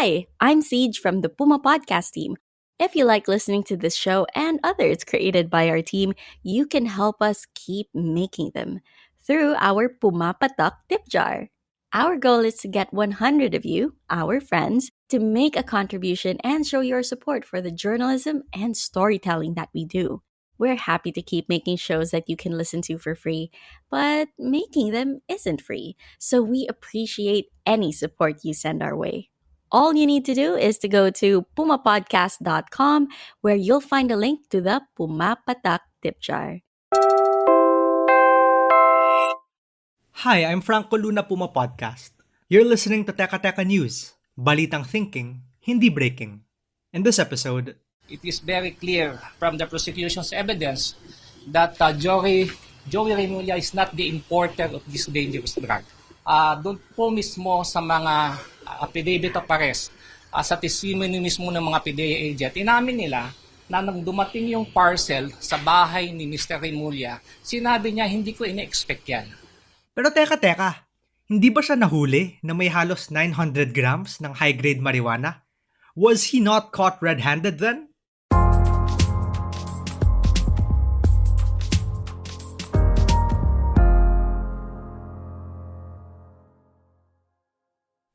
Hi, I'm Siege from the Puma Podcast team. If you like listening to this show and others created by our team, you can help us keep making them through our Puma Patak tip jar. Our goal is to get 100 of you, our friends, to make a contribution and show your support for the journalism and storytelling that we do. We're happy to keep making shows that you can listen to for free, but making them isn't free, so we appreciate any support you send our way. All you need to do is to go to pumapodcast.com where you'll find a link to the Pumapatak tip jar. Hi, I'm Franco Luna Puma Podcast. You're listening to Teka Teka News, balitang thinking, hindi breaking. In this episode, it is very clear from the prosecution's evidence that Joey Remulla is not the importer of this dangerous drug. Doon po mismo sa mga affidavit of arrest, sa testimony mismo ng mga PDEA agent, inamin nila na nang dumating yung parcel sa bahay ni Mr. Remulla, sinabi niya, hindi ko ina-expect yan. Pero teka, hindi ba siya nahuli na may halos 900 grams ng high-grade marijuana? Was he not caught red-handed then?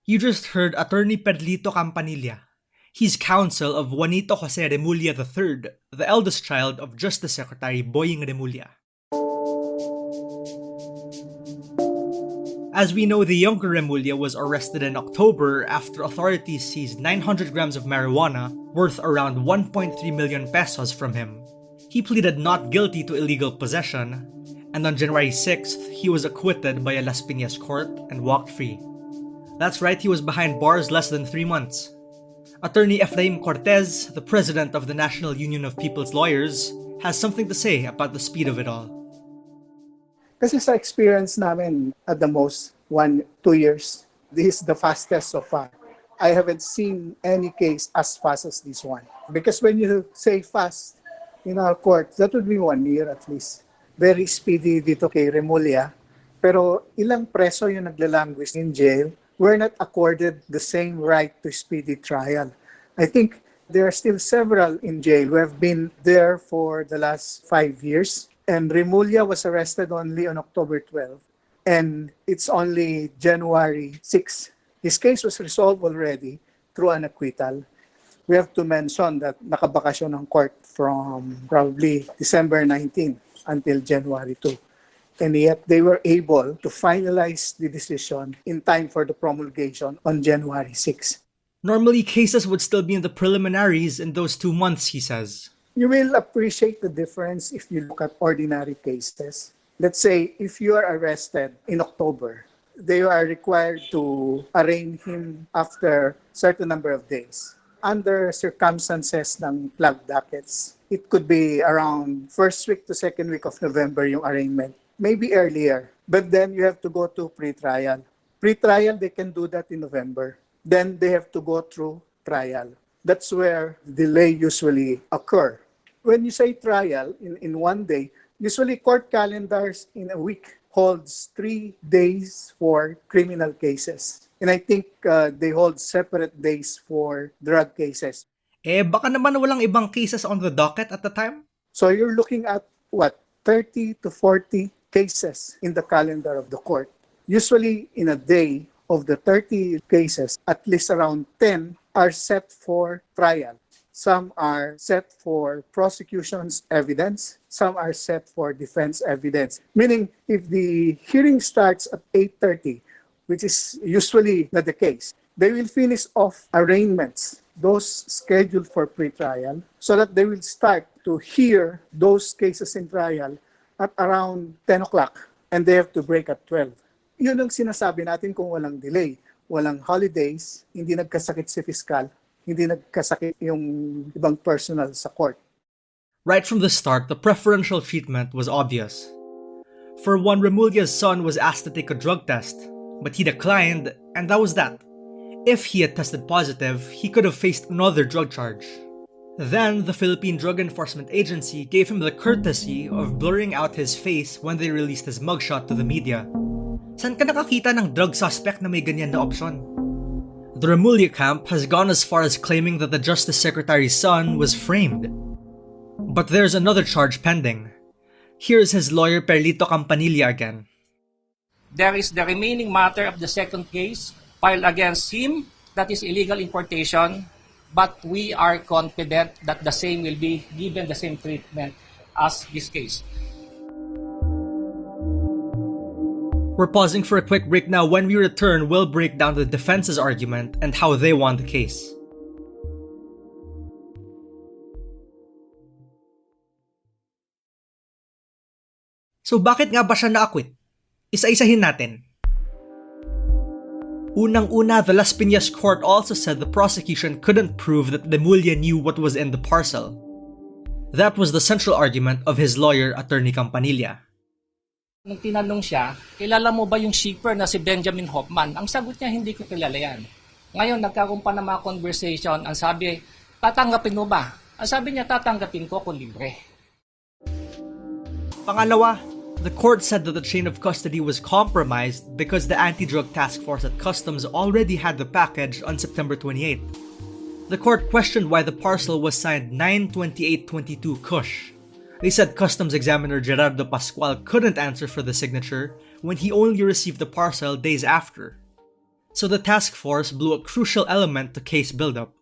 You just heard Attorney Perlito Campanilla. He's counsel of Juanito Jose Remulla III, the eldest child of Justice Secretary Boying Remulla. As we know, the younger Remulla was arrested in October after authorities seized 900 grams of marijuana worth around 1.3 million pesos from him. He pleaded not guilty to illegal possession, and on January 6th, he was acquitted by a Las Piñas court and walked free. That's right, he was behind bars less than 3 months. Attorney Efraim Cortez, the president of the National Union of People's Lawyers, has something to say about the speed of it all. Kasi sa experience namin, at the most, 1-2 years, this is the fastest so far. I haven't seen any case as fast as this one. Because when you say fast in our court, that would be 1 year at least. Very speedy dito kay Remulla. Pero ilang preso yung naglalanguish in jail were not accorded the same right to speedy trial. I think there are still several in jail who have been there for the last 5 years. And Remulla was arrested only on October 12. And it's only January 6. His case was resolved already through an acquittal. We have to mention that nakabakasyon ng court from probably December 19 until January 2. And yet they were able to finalize the decision in time for the promulgation on January 6. Normally, cases would still be in the preliminaries in those 2 months, he says. You will appreciate the difference if you look at ordinary cases. Let's say if you are arrested in October, they are required to arraign him after a certain number of days. Under circumstances ng plug dockets, it could be around first week to second week of November yung arraignment. Maybe earlier, but then you have to go to pre-trial. Pre-trial, they can do that in November. Then they have to go through trial. That's where delay usually occur. When you say trial in 1 day, usually court calendars in a week holds 3 days for criminal cases. And I think they hold separate days for drug cases. Baka naman walang ibang cases on the docket at the time? So you're looking at, 30 to 40 cases in the calendar of the court. Usually in a day of the 30 cases, at least around 10 are set for trial. Some are set for prosecution's evidence. Some are set for defense evidence. Meaning, if the hearing starts at 8:30, which is usually not the case, they will finish off arraignments, those scheduled for pre-trial, so that they will start to hear those cases in trial at around 10 o'clock, and they have to break at 12. Yun ang sinasabi natin kung walang delay, walang holidays, hindi nagkasakit si fiscal, hindi nagkasakit yung ibang personal sa court. Right from the start, the preferential treatment was obvious. For one, Remulla's son was asked to take a drug test, but he declined, and that was that. If he had tested positive, he could have faced another drug charge. Then, the Philippine Drug Enforcement Agency gave him the courtesy of blurring out his face when they released his mugshot to the media. Saan ka nakakita ng drug suspect na may ganyan na opsyon? The Remulla camp has gone as far as claiming that the Justice Secretary's son was framed. But there's another charge pending. Here's his lawyer Perlito Campanilla again. There is the remaining matter of the second case filed against him, that is illegal importation, but we are confident that the same will be given the same treatment as this case. We're pausing for a quick break now. When we return, we'll break down the defense's argument and how they won the case. So bakit nga ba siya na-acquit? Isa-isahin natin. Unang-una, the Las Piñas court also said the prosecution couldn't prove that Remulla knew what was in the parcel. That was the central argument of his lawyer, Attorney Campanilla. Nung tinanong siya, kilala mo ba yung shipper na si Benjamin Hoffman? Ang sagot niya, hindi ko kilala yan. Ngayon, nagkaroon pa ng mga conversation. Ang sabi, tatanggapin mo ba? Ang sabi niya, tatanggapin ko kung libre. Pangalawa, the court said that the chain of custody was compromised because the anti-drug task force at Customs already had the package on September 28th. The court questioned why the parcel was signed 9/28/22 kush. They said Customs Examiner Gerardo Pascual couldn't answer for the signature when he only received the parcel days after. So the task force blew a crucial element to case buildup.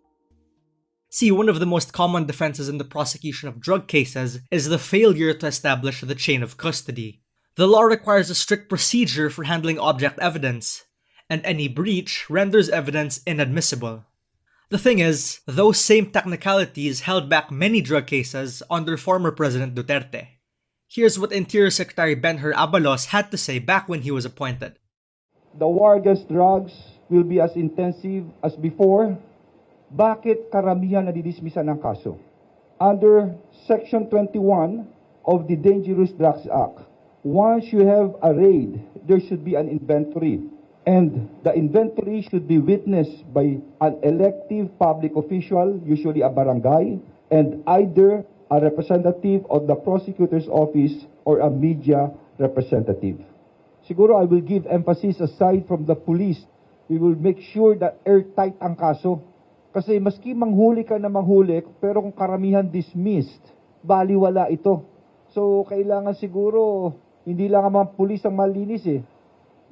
See, one of the most common defenses in the prosecution of drug cases is the failure to establish the chain of custody. The law requires a strict procedure for handling object evidence, and any breach renders evidence inadmissible. The thing is, those same technicalities held back many drug cases under former President Duterte. Here's what Interior Secretary Benher Abalos had to say back when he was appointed. The war against drugs will be as intensive as before. Bakit karamihan nadidismisan ng kaso? Under Section 21 of the Dangerous Drugs Act, once you have a raid, there should be an inventory. And the inventory should be witnessed by an elective public official, usually a barangay, and either a representative of the prosecutor's office or a media representative. Siguro I will give emphasis aside from the police. We will make sure that airtight ang kaso. Kasi maski manghuli ka na manghuli, pero kung karamihan dismissed, baliwala ito. So kailangan siguro, hindi lang ang mga pulis ang malinis eh.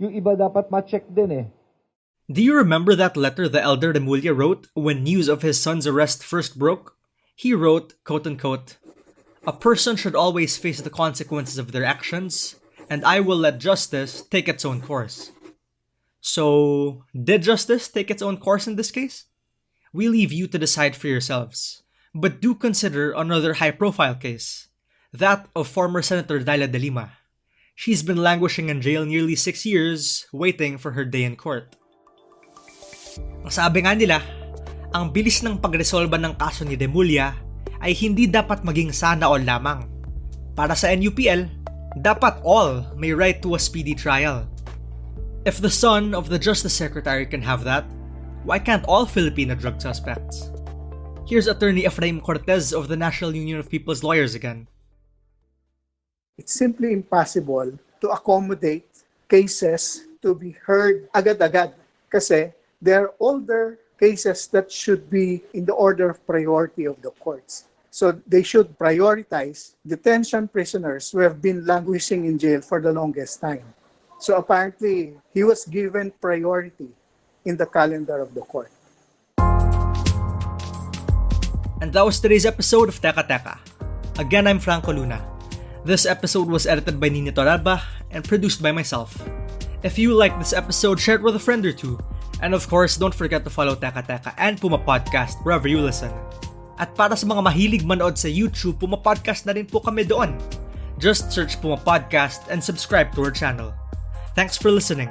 Yung iba dapat ma-check din eh. Do you remember that letter the elder Remulla wrote when news of his son's arrest first broke? He wrote, quote-unquote, "A person should always face the consequences of their actions, and I will let justice take its own course." So, did justice take its own course in this case? We leave you to decide for yourselves. But do consider another high-profile case, that of former Senator Daila de Lima. She's been languishing in jail nearly 6 years, waiting for her day in court. Sabi nga nila, ang bilis ng pagresolba ng kaso ni Remulla ay hindi dapat maging sana all lamang. Para sa NUPL, dapat all may right to a speedy trial. If the son of the Justice Secretary can have that, why can't all Filipino drug suspects? Here's Attorney Efraim Cortez of the National Union of People's Lawyers again. It's simply impossible to accommodate cases to be heard agad-agad kasi there are older cases that should be in the order of priority of the courts. So they should prioritize detention prisoners who have been languishing in jail for the longest time. So apparently, he was given priority in the calendar of the court. And that was today's episode of Teka Teka. Again, I'm Franco Luna. This episode was edited by Nini Toralba and produced by myself. If you like this episode, share it with a friend or two. And of course, don't forget to follow Teka Teka and Puma Podcast wherever you listen. At para sa mga mahilig manood sa YouTube, Puma Podcast na rin po kami doon. Just search Puma Podcast and subscribe to our channel. Thanks for listening.